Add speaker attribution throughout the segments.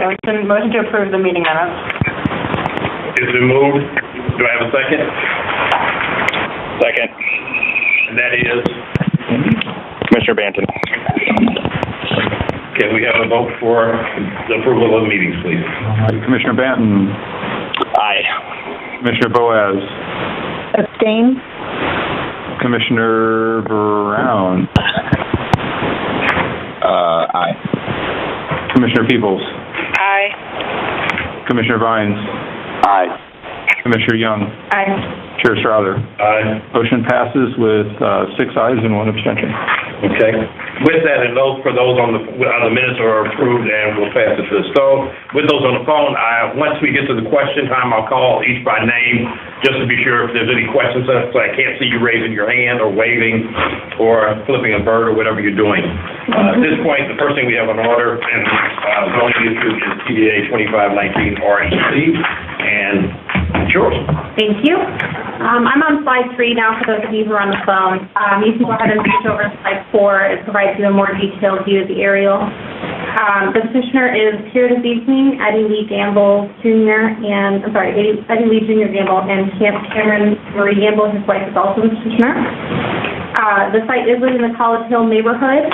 Speaker 1: Motion to approve the meeting minutes.
Speaker 2: It's been moved. Do I have a second?
Speaker 3: Second.
Speaker 2: And that is,
Speaker 3: Commissioner Banton.
Speaker 2: can we have a vote for the approval of the meetings, please?
Speaker 4: Commissioner Banton.
Speaker 3: Aye.
Speaker 4: Commissioner Boaz.
Speaker 1: Abstain.
Speaker 4: Commissioner Brown.
Speaker 3: Aye.
Speaker 4: Commissioner Peebles.
Speaker 1: Aye.
Speaker 4: Commissioner Vines.
Speaker 3: Aye.
Speaker 4: Commissioner Young.
Speaker 1: Aye.
Speaker 4: Chair Strother.
Speaker 2: Aye.
Speaker 4: Motion passes with 6 ayes and 1 abstention.
Speaker 2: Okay. With that, and those on the minutes are approved, and we'll pass it to the stove. With those on the phone, once we get to the question time, I'll call each by name just to be sure if there's any questions. So I can't see you raising your hand or waving or flipping a bird or whatever you're doing. At this point, the first thing we have on order and zoning issue is TDA 2519 REC, and it's yours.
Speaker 5: Thank you. I'm on slide 3 now for those of you who are on the phone. You can go ahead and switch over to slide 4. It provides you a more detailed view of the aerial. The petitioner is here this evening, Eddie Lee Gamble Jr. Eddie Lee Jr. Gamble and Cameron Marie Gamble, his wife, is also the petitioner. The site is within the College Hill neighborhood.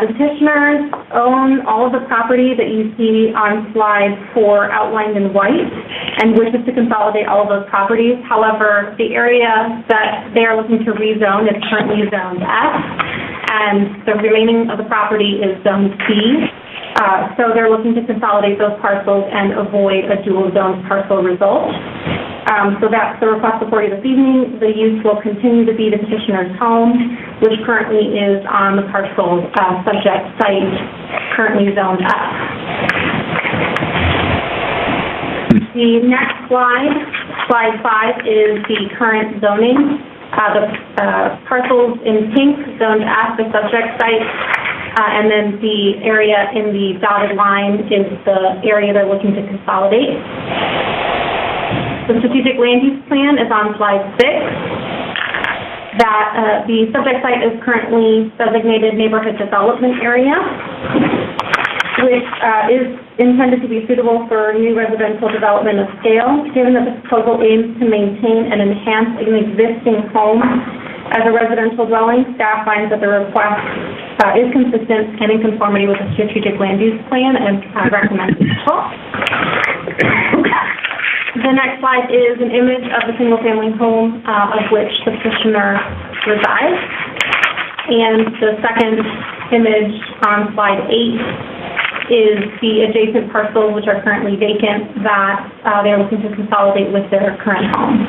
Speaker 5: The petitioners own all of the property that you see on slide 4 outlined in white and wishes to consolidate all of those properties. However, the area that they are looking to rezone is currently zoned F, and the remaining of the property is zoned C. So they're looking to consolidate those parcels and avoid a dual zone parcel result. So that's the request before you this evening. The use will continue to be the petitioner's home, which currently is on the parcel subject site, currently zoned F. The next slide, slide 5, is the current zoning. The parcels in pink, zoned F, the subject site, and then the area in the dotted line is the area they're looking to consolidate. The strategic land use plan is on slide 6. That the subject site is currently designated neighborhood development area, which is intended to be suitable for new residential development of scale. Given that the proposal aims to maintain and enhance an existing home as a residential dwelling, staff finds that the request is consistent and in conformity with the strategic land use plan and recommends approval. The next slide is an image of the single-family home of which the petitioner resides. And the second image on slide 8 is the adjacent parcels which are currently vacant that they're looking to consolidate with their current home.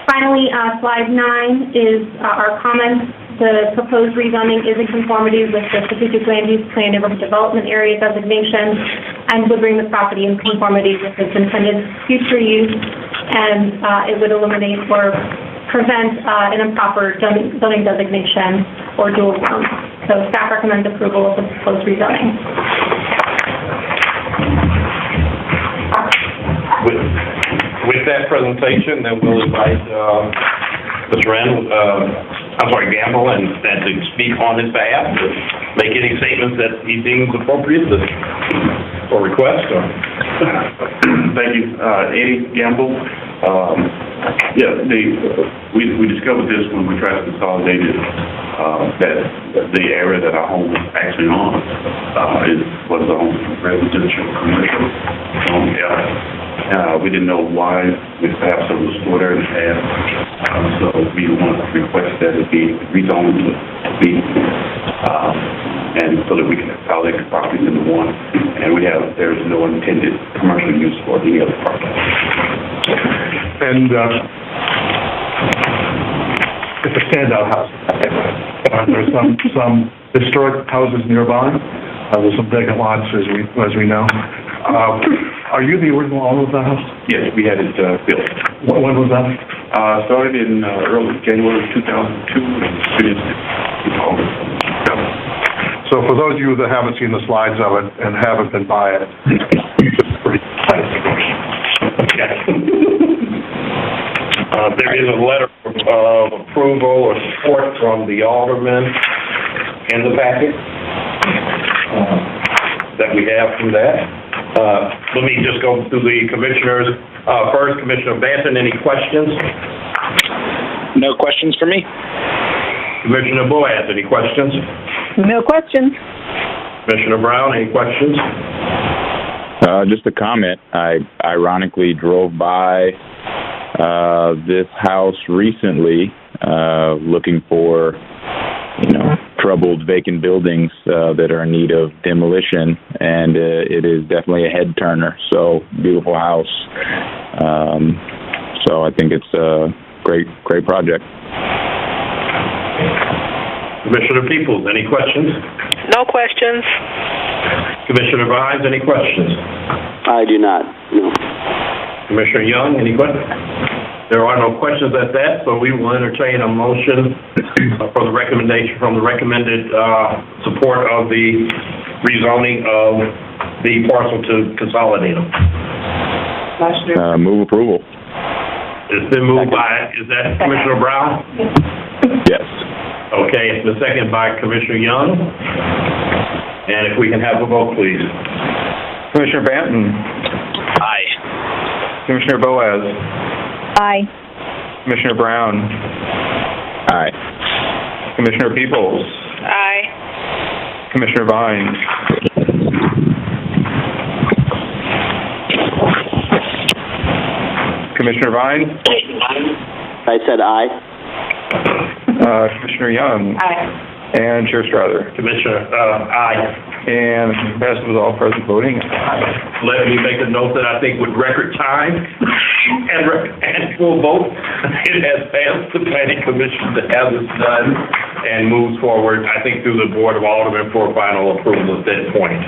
Speaker 5: Finally, slide 9 is our comments. The proposed rezoning is in conformity with the strategic land use plan neighborhood development area designation and would bring the property in conformity with its intended future use, and it would eliminate or prevent an improper zoning designation or dual zone. So staff recommends approval of the proposed rezoning.
Speaker 2: With that presentation, then we'll invite Mr. Gamble and to speak on his behalf, to make any statements that he deems appropriate or request.
Speaker 6: Thank you, Eddie Gamble. We discovered this when we tried to consolidate it, that the area that our home was actually on was a home residential commercial. We didn't know why we perhaps it was stored there in the past, so we want to request that it be rezoned to B, and so that we can consolidate the properties into one, and there is no intended commercial use for any other property.
Speaker 4: And it's a standout house. There's some historic houses nearby. There's some vacant lots, as we know. Are you the original owner of the house?
Speaker 6: Yes, we had it built.
Speaker 4: When was that?
Speaker 6: Started in early January 2002 and finished in August.
Speaker 4: So for those of you that haven't seen the slides of it and haven't been by it, it's pretty nice.
Speaker 2: There is a letter of approval or support from the alderman in the packet. That that we have from that. Let me just go through the commissioners. First, Commissioner Banton, any questions?
Speaker 3: No questions for me?
Speaker 2: Commissioner Boaz, any questions?
Speaker 1: No questions.
Speaker 2: Commissioner Brown, any questions?
Speaker 7: Just a comment. I ironically drove by this house recently, looking for, troubled vacant buildings that are in need of demolition, and it is definitely a head turner. So beautiful house. So I think it's a great project.
Speaker 2: Commissioner Peoples, any questions?
Speaker 1: No questions.
Speaker 2: Commissioner Vines, any questions?
Speaker 3: I do not, no.
Speaker 2: Commissioner Young, any questions? There are no questions at that, so we will entertain a motion for the recommendation from the recommended support of the rezoning of the parcel to consolidate them.
Speaker 7: Move approval.
Speaker 2: It's been moved by, is that Commissioner Brown?
Speaker 7: Yes.
Speaker 2: Okay, it's been seconded by Commissioner Young. And if we can have a vote, please.
Speaker 8: Commissioner Banton.
Speaker 3: Aye.
Speaker 8: Commissioner Boaz.
Speaker 1: Aye.
Speaker 8: Commissioner Brown.
Speaker 7: Aye.
Speaker 8: Commissioner Peoples.
Speaker 1: Aye.
Speaker 8: Commissioner Vines. Commissioner Vines.
Speaker 3: I said aye.
Speaker 8: Commissioner Young.
Speaker 1: Aye.
Speaker 8: And Chair Strouser.
Speaker 2: Commissioner, aye.
Speaker 8: And passed with all present voting.
Speaker 2: Let me make a note that I think with record time and full vote, it has passed the planning commission to have this done and moves forward, I think, through the Board of Aldermen for final approval at that point.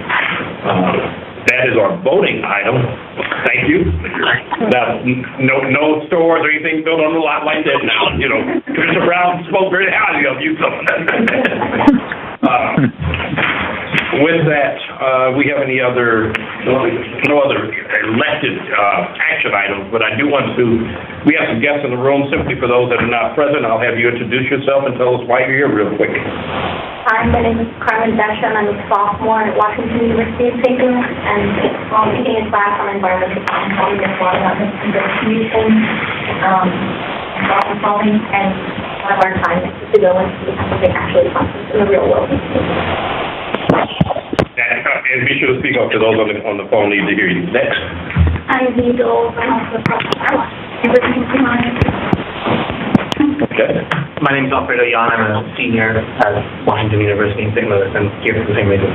Speaker 2: That is our voting item. Thank you. Now, no stores or anything built on the lot like that now. Commissioner Brown spoke very highly of you. So. With that, we have no other elected action items, but I do want to, we have some guests in the room. Simply for those that are not present, I'll have you introduce yourself and tell us why you're here real quick.
Speaker 9: Hi, my name is Carmen Basham. I'm a sophomore at Washington University in St. Louis, and I'm taking a class on environmental science. I'll be just learning about distribution, problem solving, and one of our time is to go and see how they actually function in the real world.
Speaker 2: And be sure to speak up to those on the phone need to hear you. Next.
Speaker 9: I'm Diesel from
Speaker 2: Okay.
Speaker 10: My name is Alfredo Yan. I'm a senior at Washington University in St. Louis, and here for the same reason.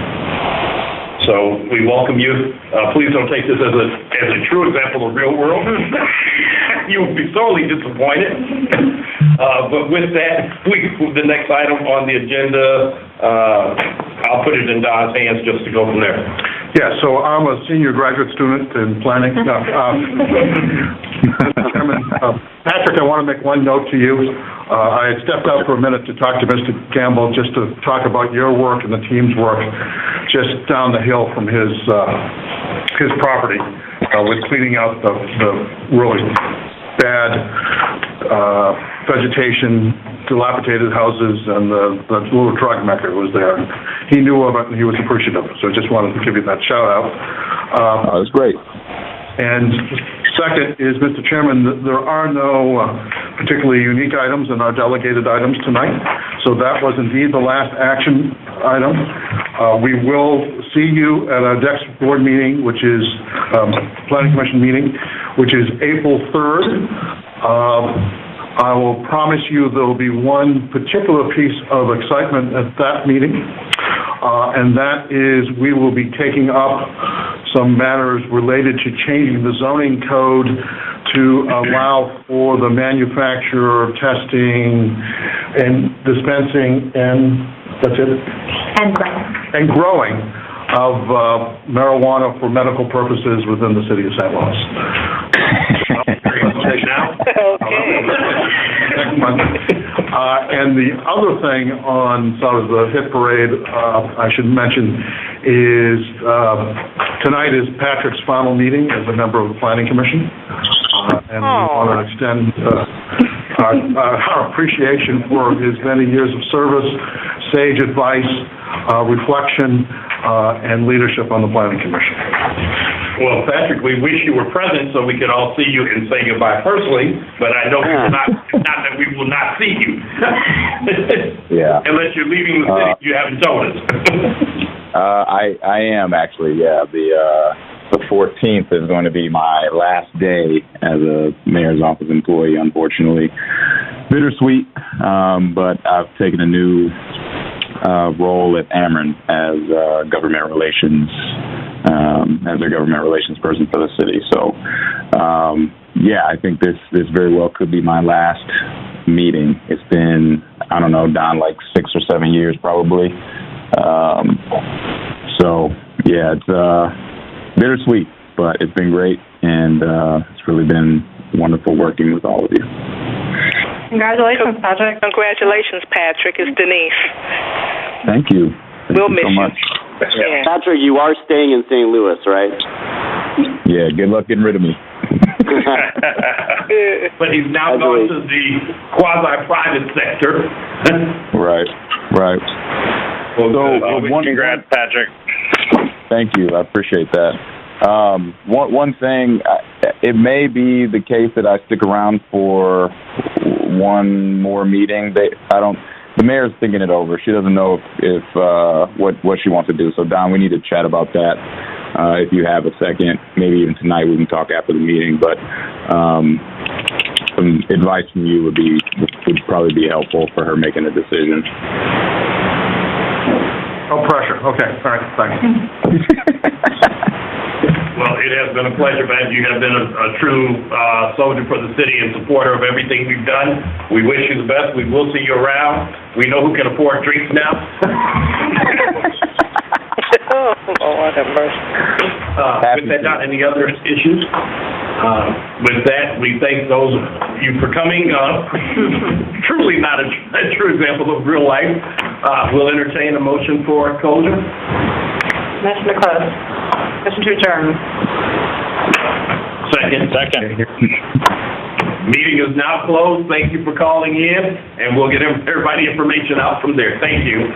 Speaker 2: So we welcome you. Please don't take this as a true example of real world. You will be sorely disappointed. But with that, the next item on the agenda, I'll put it in Don's hands just to go from there.
Speaker 4: Yeah, so I'm a senior graduate student in planning. Chairman, Patrick, I want to make one note to you. I had stepped out for a minute to talk to Mr. Campbell just to talk about your work and the team's work just down the hill from his property with cleaning out the really bad vegetation, dilapidated houses, and the little drug mecca was there. He knew of it and he was appreciative, so I just wanted to give you that shout out.
Speaker 7: That's great.
Speaker 4: And second is, Mr. Chairman, there are no particularly unique items in our delegated items tonight, so that was indeed the last action item. We will see you at our next board meeting, which is Planning Commission meeting, which is April 3rd. I will promise you there will be one particular piece of excitement at that meeting, and that is we will be taking up some matters related to changing the zoning code to allow for the manufacture, testing, and dispensing, and that's it? And growing of marijuana for medical purposes within the city of St. Louis. And the other thing on sort of the hit parade I should mention is tonight is Patrick's final meeting as a member of the Planning Commission. And we want to extend our appreciation for his many years of service, sage advice, reflection, and leadership on the planning commission.
Speaker 2: Well, Patrick, we wish you were present so we could all see you and say goodbye personally, but I know we will not that we will not see you.
Speaker 7: Yeah.
Speaker 2: Unless you're leaving the city, you haven't told us.
Speaker 7: I am actually, yeah. The 14th is going to be my last day as a mayor's office employee, unfortunately. Bittersweet, but I've taken a new role at Ameren as government relations, as their government relations person for the city. So, yeah, I think this very well could be my last meeting. It's been, I don't know, Don, like 6 or 7 years probably. So, yeah, it's bittersweet, but it's been great, and it's really been wonderful working with all of you.
Speaker 1: Congratulations, Patrick. Congratulations, Patrick. It's Denise.
Speaker 7: Thank you.
Speaker 1: We'll miss
Speaker 7: so
Speaker 1: you.
Speaker 7: much.
Speaker 1: Yeah.
Speaker 3: Patrick, you are staying in St. Louis, right?
Speaker 7: Yeah, good luck getting rid of me.
Speaker 2: But he's now gone to the quasi-private sector.
Speaker 7: Right. Well,
Speaker 8: Congrats, Patrick.
Speaker 7: Thank you. I appreciate that. One thing, it may be the case that I stick around for one more meeting. The mayor's thinking it over. She doesn't know if what she wants to do. So, Don, we need to chat about that. If you have a second, maybe even tonight we can talk after the meeting. But some advice from you would probably be helpful for her making a decision.
Speaker 4: No pressure. Okay, all right, thanks.
Speaker 2: Well, it has been a pleasure, man. You have been a true soldier for the city and supporter of everything we've done. We wish you the best. We will see you around. We know who can afford drinks now.
Speaker 1: Oh, Lord have mercy.
Speaker 2: With that, not any other issues? With that, we thank those of you for coming. Truly not a true example of real life. We'll entertain a motion for closure.
Speaker 1: Motion to close. Motion to adjourn.
Speaker 2: Second. Meeting is now closed. Thank you for calling in, and we'll get everybody information out from there. Thank you.